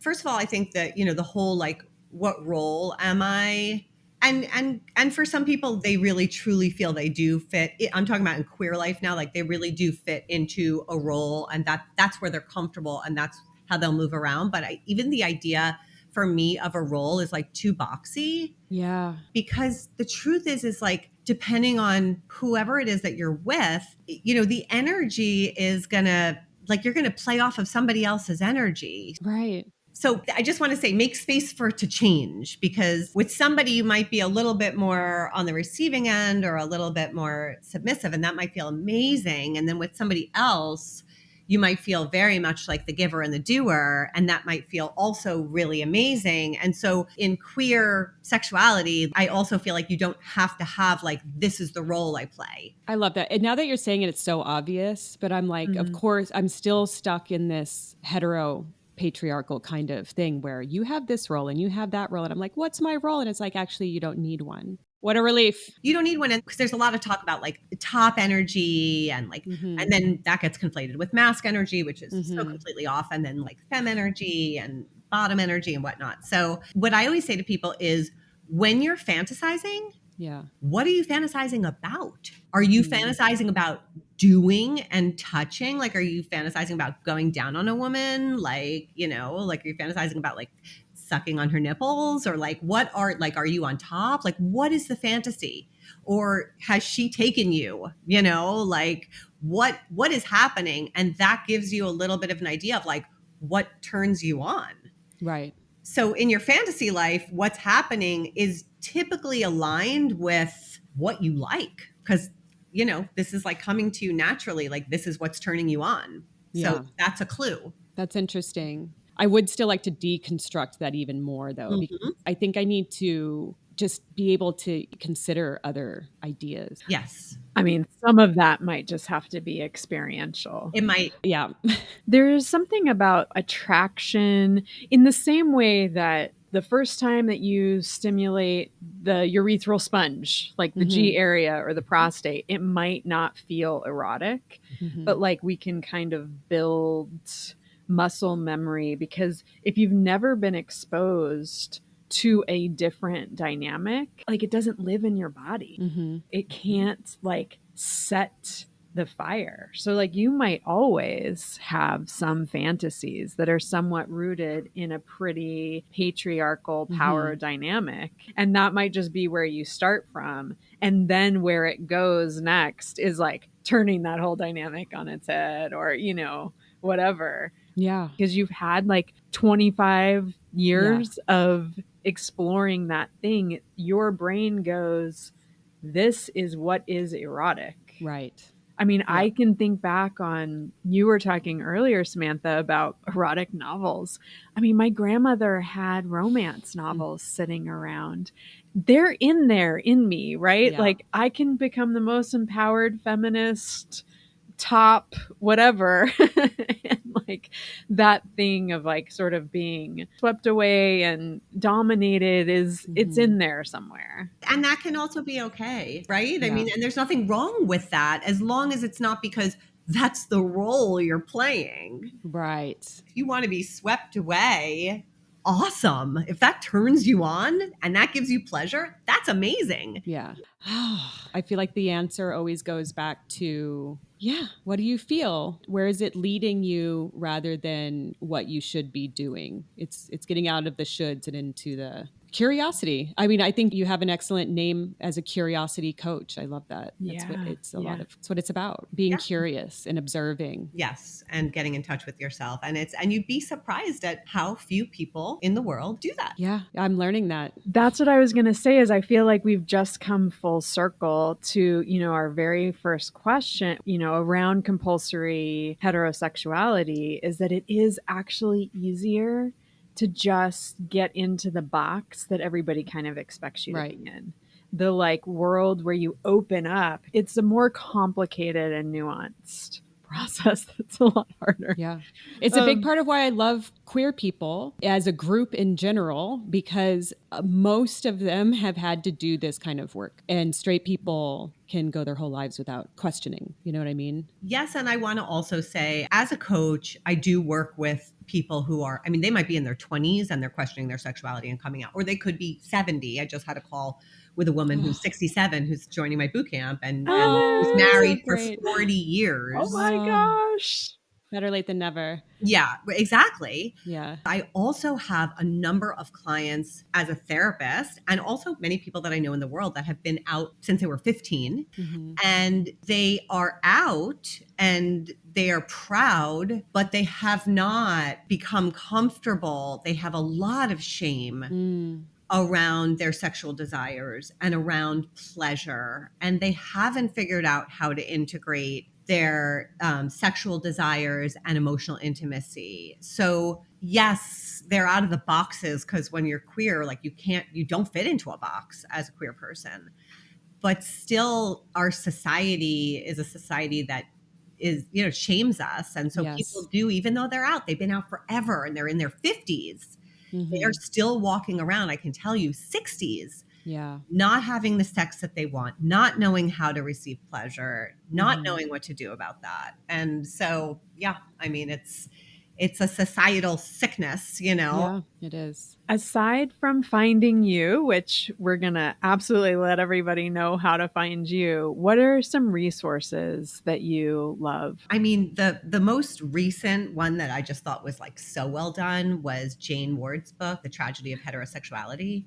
First of all, I think that, the whole like, what role am I? And for some people, they really truly feel they do fit. I'm talking about in queer life now, like they really do fit into a role, and that's where they're comfortable, and that's how they'll move around. But even the idea for me of a role is like too boxy, Yeah. because the truth is like, depending on whoever it is that you're with, the energy is gonna, like, you're gonna play off of somebody else's energy. Right. So I just want to say, make space for it to change, because with somebody, you might be a little bit more on the receiving end or a little bit more submissive, and that might feel amazing. And then with somebody else, you might feel very much like the giver and the doer, and that might feel also really amazing. And so in queer sexuality, I also feel like you don't have to have like, this is the role I play. I love that. And now that you're saying it, it's so obvious, but I'm like, of Mhm. course, I'm still stuck in this hetero patriarchal kind of thing where you have this role and you have that role. And I'm like, what's my role? And it's like, actually, you don't need one. What a relief. You don't need one, because there's a lot of talk about like top energy, and like, Mm-hmm. and then that gets conflated with mask energy, which is so Mm-hmm. completely off, and then like fem energy and bottom energy and whatnot. So what I always say to people is, when you're fantasizing, Yeah. what are you fantasizing about? Are you Mm-hmm. fantasizing about doing and touching? Like, are you fantasizing about going down on a woman? Like, like, are you fantasizing about like sucking on her nipples, or like, are you on top? Like, what is the fantasy? Or has she taken you? Like, what is happening? And that gives you a little bit of an idea of like, what turns you on. Right. So in your fantasy life, what's happening is typically aligned with what you like, because, this is like coming to you naturally. Like, this is what's turning you on. So Yeah. that's a clue. That's interesting. I would still like to deconstruct that even more, though, because Mhm. I think I need to just be able to consider other ideas. Yes, I mean, some of that might just have to be experiential. it might. Yeah. There's something about attraction in the same way that the first time that you stimulate the urethral sponge, like the Mm-hmm. G area or the prostate, it might not feel erotic, Mm-hmm. but like we can kind of build muscle memory, because if you've never been exposed to a different dynamic, like it doesn't live in your body. Mm-hmm. It can't like set the fire. So like you might always have some fantasies that are somewhat rooted in a pretty patriarchal power Mm-hmm. dynamic, and that might just be where you start from, and then where it goes next is like turning that whole dynamic on its head, or whatever, Yeah. because you've had like 25 Yeah. years of exploring that thing. Your brain goes, this is what is erotic. Right. I mean, Yep. I can think back on, you were talking earlier, Samantha, about erotic novels. I mean, my grandmother had romance novels sitting around. They're in there in me, right? Yeah. Like, I can become the most empowered feminist, top whatever. And like that thing of like sort of being swept away and dominated it's Mm-hmm. in there somewhere. And that can also be okay, right? I Yeah. mean, and there's nothing wrong with that, as long as it's not because that's the role you're playing. Right. If you want to be swept away, awesome. If that turns you on and that gives you pleasure, that's amazing. Yeah. I feel like the answer always goes back to, yeah, what do you feel? Where is it leading you rather than what you should be doing? It's getting out of the shoulds and into the Curiosity. I mean, I think you have an excellent name as a curiosity coach. I love that. That's what Yeah. it's Yeah. it's what it's about. Being Yeah. curious and observing. Yes, and getting in touch with yourself. And you'd be surprised at how few people in the world do that. Yeah, I'm learning that. That's what I was going to say is I feel like we've just come full circle to, our very first question, around compulsory heterosexuality is that it is actually easier to just get into the box that everybody kind of expects you to Right. be in. The like world where you open up, it's a more complicated and nuanced process that's a lot harder. Yeah. It's a big part of why I love queer people as a group in general, because most of them have had to do this kind of work, and straight people can go their whole lives without questioning. You know what I mean? Yes, and I want to also say, as a coach, I do work with people who are, I mean, they might be in their 20s and they're questioning their sexuality and coming out, or they could be 70. I just had a call with a woman who's 67 who's joining my boot camp and was Oh, that's so married for great. 40 Oh years. my Oh, gosh. better late than never. Yeah, exactly. Yeah. I also have a number of clients as a therapist and also many people that I know in the world that have been out since they were 15 Mm-hmm. and they are out and they are proud, but they have not become comfortable. They have a lot of shame Mm. around their sexual desires and around pleasure. And they haven't figured out how to integrate their sexual desires and emotional intimacy. So, yes, they're out of the boxes because when you're queer, like you don't fit into a box as a queer person. But still, our society is a society that shames us. And so Yes. people do, even though they're out, they've been out forever and they're in their 50s, they are Mm-hmm. still walking around, I can tell you, 60s, Yeah. not having the sex that they want, not knowing how to receive pleasure, not Mm-hmm. knowing what to do about that. And so, yeah, I mean, it's a societal sickness, Yeah, it is. Aside from finding you, which we're going to absolutely let everybody know how to find you, what are some resources that you love? I mean, the most recent one that I just thought was like so well done was Jane Ward's book, The Tragedy of Heterosexuality.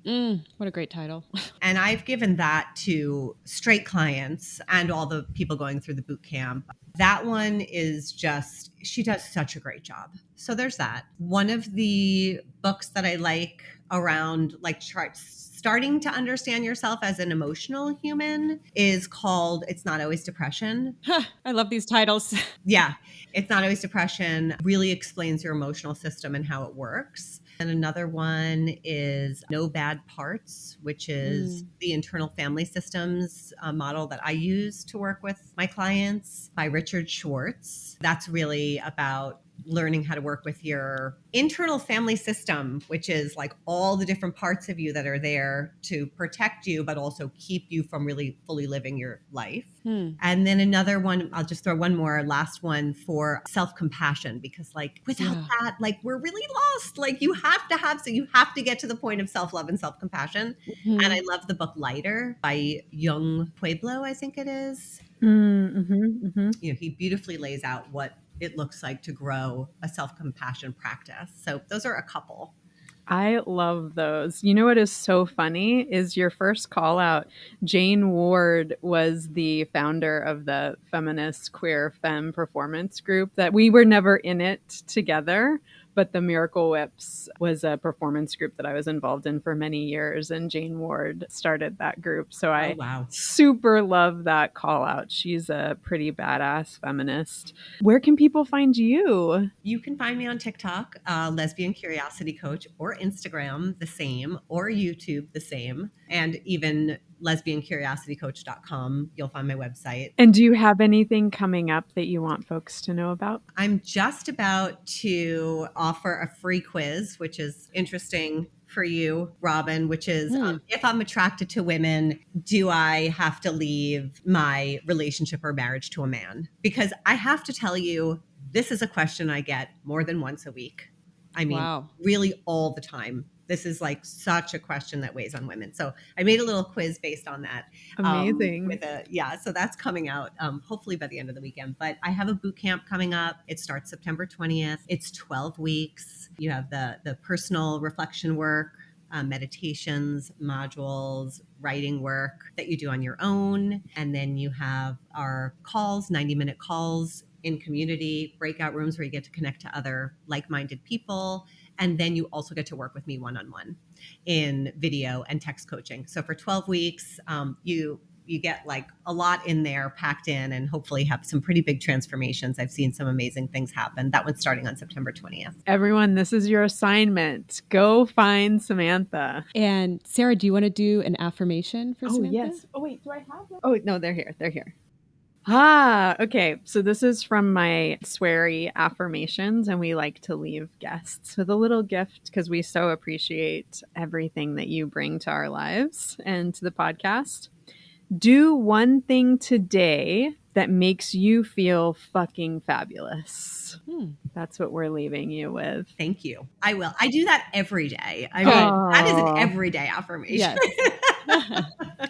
What a great title. And I've given that to straight clients and all the people going through the boot camp. That one is just, she does such a great job. So there's that. One of the books that I like around like starting to understand yourself as an emotional human is called It's Not Always Depression. I love these titles. Yeah, It's Not Always Depression really explains your emotional system and how it works. And another one is No Bad Parts, which is the internal family systems model that I use to work with my clients by Richard Schwartz. That's really about learning how to work with your internal family system, which is like all the different parts of you that are there to protect you, but also keep you from really fully living your life. And then another one, I'll just throw one more last one for self-compassion, because like without that, like we're really lost. Like you have to get to the point of self-love and self-compassion. Mm-hmm. And I love the book Lighter by young Pueblo, I think it is. He beautifully lays out what it looks like to grow a self-compassion practice. So those are a couple. I love those. You know what is so funny is your first call out. Jane Ward was the founder of the feminist queer femme performance group that we were never in it together, but the Miracle Whips was a performance group that I was involved in for many years, and Jane Ward started that group. So Oh, I wow. super love that call out. She's a pretty badass feminist. Where can people find you? You can find me on TikTok, Lesbian Curiosity Coach, or Instagram, the same, or YouTube, the same, and even lesbiancuriositycoach.com. You'll find my website. And do you have anything coming up that you want folks to know about? I'm just about to offer a free quiz, which is interesting for you, Robin, which is if I'm attracted to women, do I have to leave my relationship or marriage to a man? Because I have to tell you, this is a question I get more than once a week. I mean, Wow. really all the time. This is like such a question that weighs on women. So I made a little quiz based on that. Amazing. So that's coming out hopefully by the end of the weekend. But I have a boot camp coming up. It starts September 20th. It's 12 weeks. You have the personal reflection work, meditations, modules, writing work that you do on your own. And then you have our calls, 90-minute calls in community, breakout rooms where you get to connect to other like-minded people. And then you also get to work with me one-on-one in video and text coaching. So for 12 weeks, you get like a lot in there packed in, and hopefully have some pretty big transformations. I've seen some amazing things happen. That one's starting on September 20th. Everyone, this is your assignment. Go find Samantha. And Sarah, do you want to do an affirmation for Samantha? Yes. Oh, wait, do I have them? Oh, no, they're here. They're here. Okay. So this is from my sweary affirmations, and we like to leave guests with a little gift because we so appreciate everything that you bring to our lives and to the podcast. Do one thing today that makes you feel fucking fabulous. That's what we're leaving you with. Thank you. I will. I do that every day. I Good. mean, that is an everyday affirmation. Yes.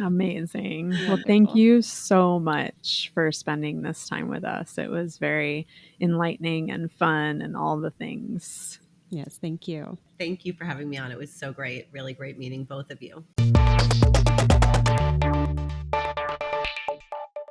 Amazing. Well, Wonderful. thank you so much for spending this time with us. It was very enlightening and fun and all the things. Yes, thank you. Thank you for having me on. It was so great. Really great meeting both of you.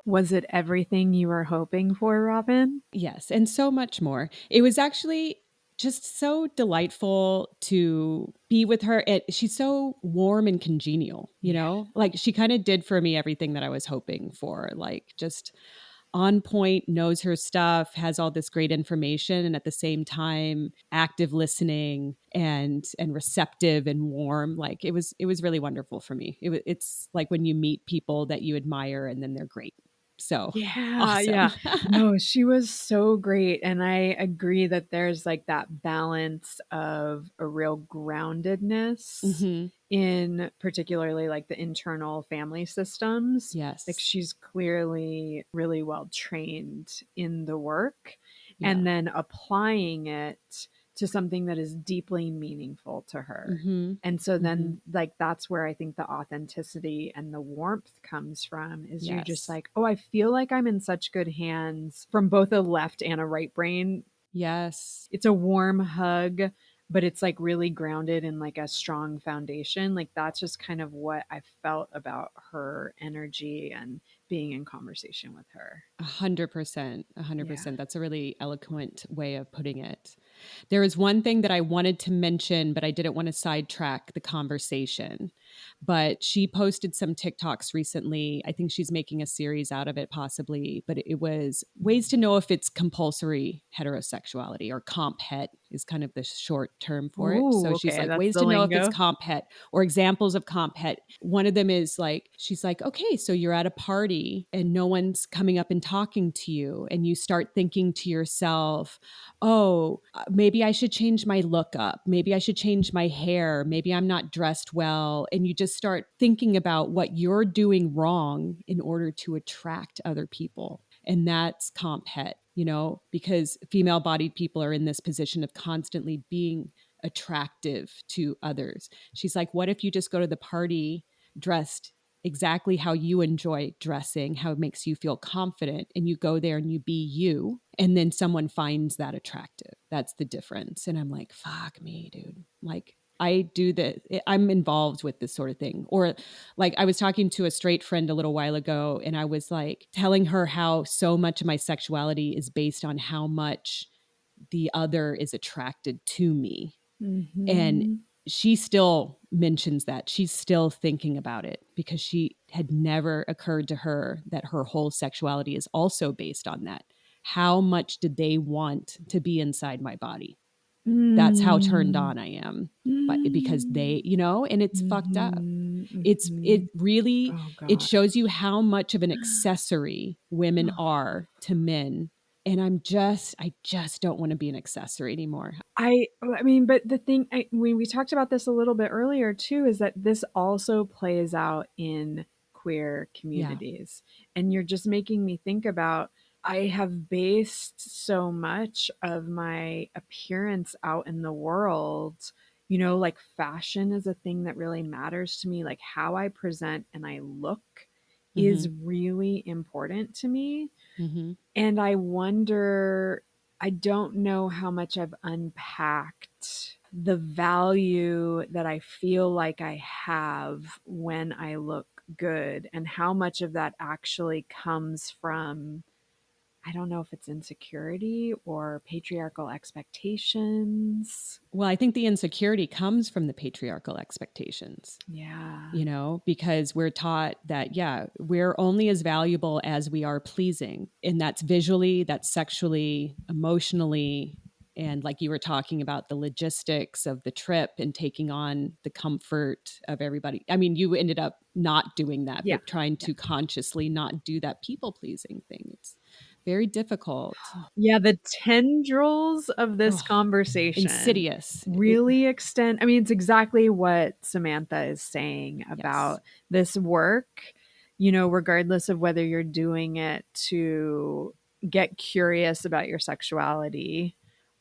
Was it everything you were hoping for, Robin? Yes, and so much more. It was actually just so delightful to be with her. She's so warm and congenial, you know? Like she kind of did for me everything that I was hoping for. Like just on point, knows her stuff, has all this great information, and at the same time active listening and receptive and warm. Like it was really wonderful for me. It's like when you meet people that you admire and then they're great. So awesome. No, she was so great. And I agree that there's like that balance of a real groundedness in particularly like the internal family systems. Yes. Like she's clearly really well trained in the work and then applying it to something that is deeply meaningful to her. And so then like that's where I think the authenticity and the warmth comes from is you're just like, oh, I feel like I'm in such good hands from both a left and a right brain. Yes. It's a warm hug, but it's like really grounded in like a strong foundation. Like that's just kind of what I felt about her energy and being in conversation with her. 100%. 100%. That's a really eloquent way of putting it. There was one thing that I wanted to mention, but I didn't want to sidetrack the conversation. But she posted some TikToks recently. I think she's making a series out of it, possibly. But it was ways to know if it's compulsory heterosexuality, or comp het is kind of the short term for it. So she's like, ways to know if it's comp het, or examples of comp het. One of them is like, she's like, okay, so you're at a party and no one's coming up and talking to you. And you start thinking to yourself, oh, maybe I should change my look up. Maybe I should change my hair. Maybe I'm not dressed well. And you just start thinking about what you're doing wrong in order to attract other people. And that's comp het, you know, because female bodied people are in this position of constantly being attractive to others. She's like, what if you just go to the party dressed exactly how you enjoy dressing, how it makes you feel confident, and you go there and you be you, and then someone finds that attractive. That's the difference. And I'm like, fuck me, dude. Like, I do that. I'm involved with this sort of thing. Or like I was talking to a straight friend a little while ago, and I was like telling her how so much of my sexuality is based on how much the other is attracted to me. And she still mentions that. She's still thinking about it because she had never occurred to her that her whole sexuality is also based on that. How much did they want to be inside my body? That's how turned on I am, but because they, you know, and it's fucked up. It really, it shows you how much of an accessory women are to men. And I just don't want to be an accessory anymore. I mean, but the thing, we talked about this a little bit earlier too, is that this also plays out in queer communities. And you're just making me think about, I have based so much of my appearance out in the world, you know, like fashion is a thing that really matters to me. Like how I present and I look is really important to me. And I wonder, I don't know how much I've unpacked the value that I feel like I have when I look good, and how much of that actually comes from, I don't know if it's insecurity or patriarchal expectations. Well, I think the insecurity comes from the patriarchal expectations, Yeah. because we're taught that, yeah, we're only as valuable as we are pleasing. And that's visually, that's sexually, emotionally. And like you were talking about the logistics of the trip and taking on the comfort of everybody. I mean, you ended up not doing that, Yeah. but trying to consciously not do that people pleasing thing. It's very difficult. Yeah, the tendrils of this Oh, conversation insidious. really extend. I mean, it's exactly what Samantha is saying Yes. about this work, regardless of whether you're doing it to get curious about your sexuality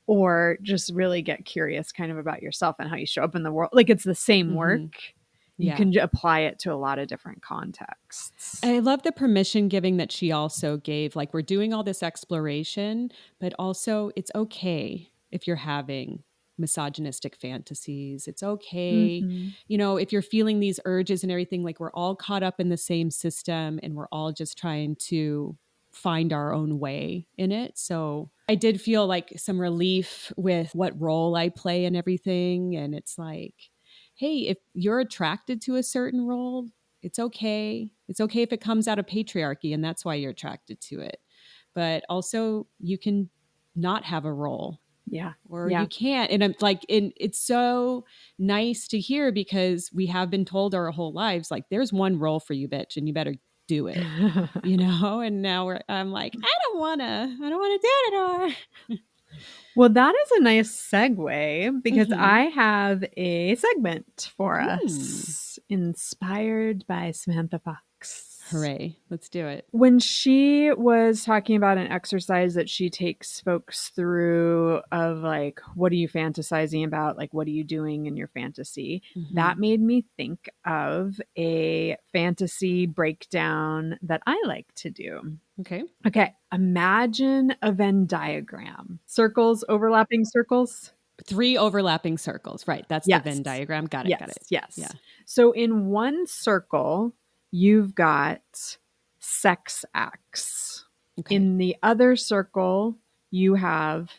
or just really get curious kind of about yourself and how you show up in the world. Like, it's the same work. Mm-hmm. You Yeah. can apply it to a lot of different contexts. I love the permission giving that she also gave. Like, we're doing all this exploration, but also it's okay if you're having misogynistic fantasies. It's okay, Mm-hmm. if you're feeling these urges and everything, like we're all caught up in the same system and we're all just trying to find our own way in it. So I did feel like some relief with what role I play and everything. And it's like, hey, if you're attracted to a certain role, it's okay. It's okay if it comes out of patriarchy and that's why you're attracted to it. But also, you can not have a role Yeah. or Yeah. you can't. And I'm like, and it's so nice to hear because we have been told our whole lives, like, there's one role for you, bitch, and you better do it, And now I'm like, I don't want to do it anymore. Well, that is a nice segue because Mm-hmm. I have a segment for Ooh, us inspired by Samantha Fox. hooray. Let's do it. When she was talking about an exercise that she takes folks through of like, what are you fantasizing about? Like, what are you doing in your fantasy? Mm-hmm. That made me think of a fantasy breakdown that I like to do. Okay. Okay, imagine a Venn diagram. Circles, overlapping circles. 3 overlapping circles. Right. That's the Venn Yes. diagram. Got it. Got Yes. it. Yeah. Yes. So in one circle, you've got sex acts. Okay. In the other circle, you have,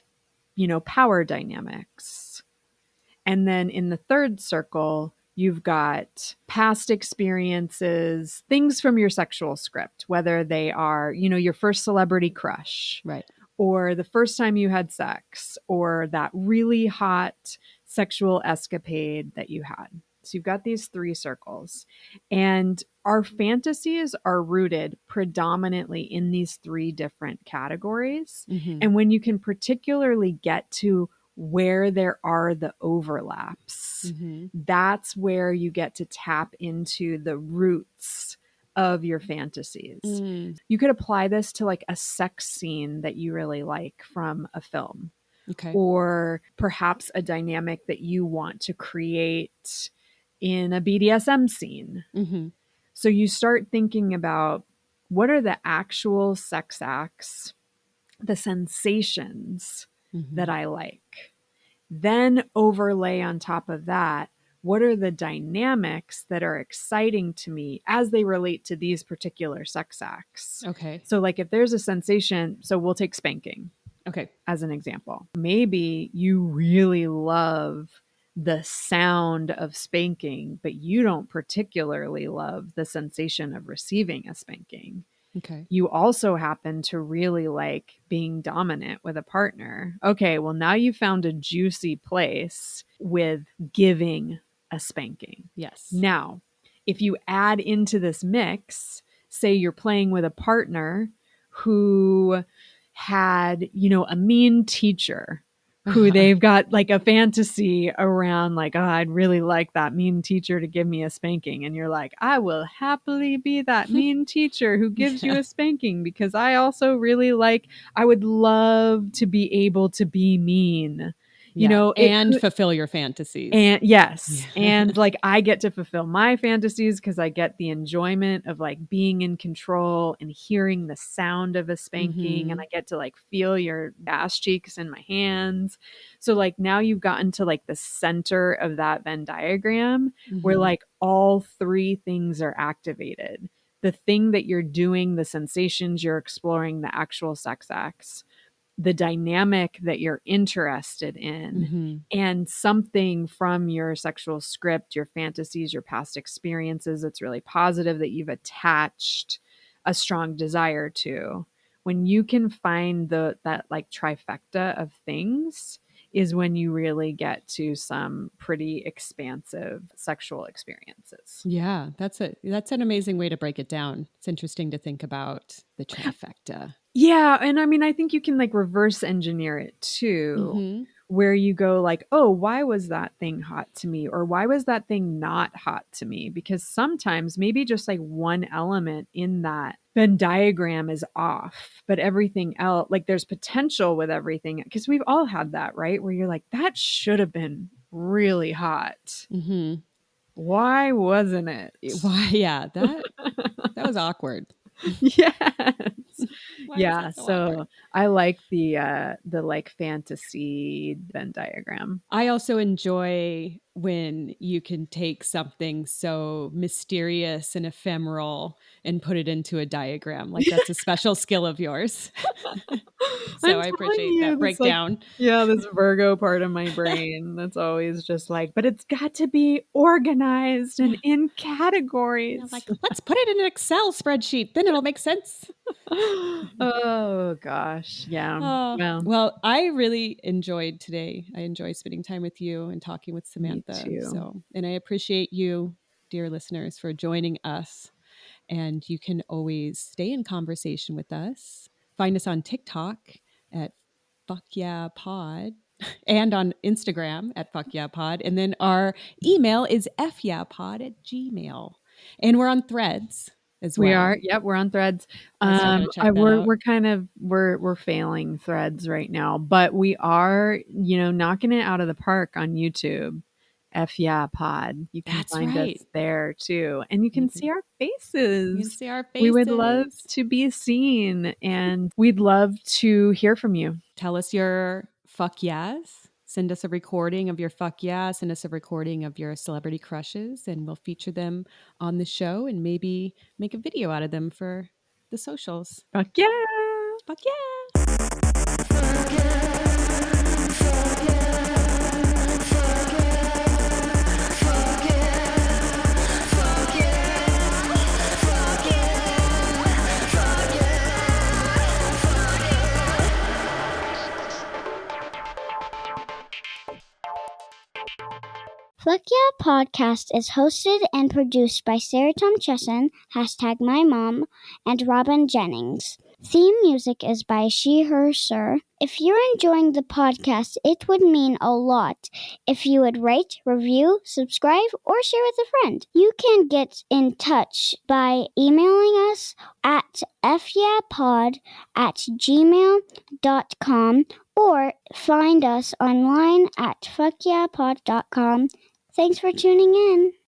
power dynamics. And then in the third circle, you've got past experiences, things from your sexual script, whether they are, your first celebrity crush, Right. or the first time you had sex, or that really hot sexual escapade that you had. So you've got these 3 circles. And our fantasies are rooted predominantly in these 3 different categories. Mm-hmm. And when you can particularly get to where there are the overlaps, Mm-hmm. that's where you get to tap into the roots of your fantasies. Mm. You could apply this to like a sex scene that you really like from a film, Okay. or perhaps a dynamic that you want to create in a BDSM scene. Mm-hmm. So you start thinking about, what are the actual sex acts, the sensations Mm-hmm. that I like? Then overlay on top of that, what are the dynamics that are exciting to me as they relate to these particular sex acts? Okay. So, like, if there's a sensation, so we'll take spanking Okay. as an example. Maybe you really love the sound of spanking, but you don't particularly love the sensation of receiving a spanking. Okay. You also happen to really like being dominant with a partner. Okay, well, now you found a juicy place with giving a spanking. Yes. Now, if you add into this mix, say you're playing with a partner who had, a mean teacher who Uh-huh. they've got like a fantasy around, like, oh, I'd really like that mean teacher to give me a spanking. And you're like, I will happily be that mean teacher who gives you Yeah. a spanking because I also really like, I would love to be able to be mean. You know, and fulfill your fantasies. And yes. And like I get to fulfill my fantasies because I get the enjoyment of like being in control and hearing the sound of a spanking. And I get to like feel your ass cheeks in my hands. So like now you've gotten to like the center of that Venn diagram where like all three things are activated. The thing that you're doing, the sensations you're exploring, the actual sex acts, the dynamic that you're interested in, and something from your sexual script, your fantasies, your past experiences that's really positive that you've attached a strong desire to. When you can find that like trifecta of things is when you really get to some pretty expansive sexual experiences. Yeah, that's an amazing way to break it down. It's interesting to think about the trifecta. Yeah, and I mean, I think you can like reverse engineer it too, where you go like, oh, why was that thing hot to me? Or why was that thing not hot to me? Because sometimes maybe just like one element in that Venn diagram is off, but everything else, like there's potential with everything. Because we've all had that, right? Where you're like, that should have been really hot. Why wasn't it? Why? Yeah, that was awkward. Yes. Yeah, so I like the like fantasy Venn diagram. I also enjoy when you can take something so mysterious and ephemeral and put it into a diagram. Like that's a special skill of yours. So I appreciate that breakdown. Like, yeah, this Virgo part of my brain that's always just like, but it's got to be organized and in categories. Like, let's put it in an Excel spreadsheet, then it'll make sense. Oh gosh, yeah. Well, I really enjoyed today. I enjoy spending time with you and talking with Samantha. Me too. So, and I appreciate you, dear listeners, for joining us. And you can always stay in conversation with us. Find us on TikTok at Fuck Yeah Pod and on Instagram at Fuck Yeah Pod. And then our email is fyeahpod@gmail. And we're on Threads as well. We are. Yep, we're on Threads. We're failing Threads right now, but we are, knocking it out of the park on YouTube. F Yeah Pod. You can find us there too. And you can see our faces. You can see our faces. We would love to be seen and we'd love to hear from you. Tell us your fuck yes. Send us a recording of your fuck yeah. Send us a recording of your celebrity crushes and we'll feature them on the show and maybe make a video out of them for the socials. Fuck yeah. Fuck yeah. Fuck yeah. Fuck Yeah Podcast is hosted and produced by Sarah Tom Chesson, #MyMom, and Robin Jennings. Theme music is by She, Her, Sir. If you're enjoying the podcast, it would mean a lot if you would rate, review, subscribe, or share with a friend. You can get in touch by emailing us at fyeahpod@gmail.com or find us online at fuckyeahpod.com. Thanks for tuning in.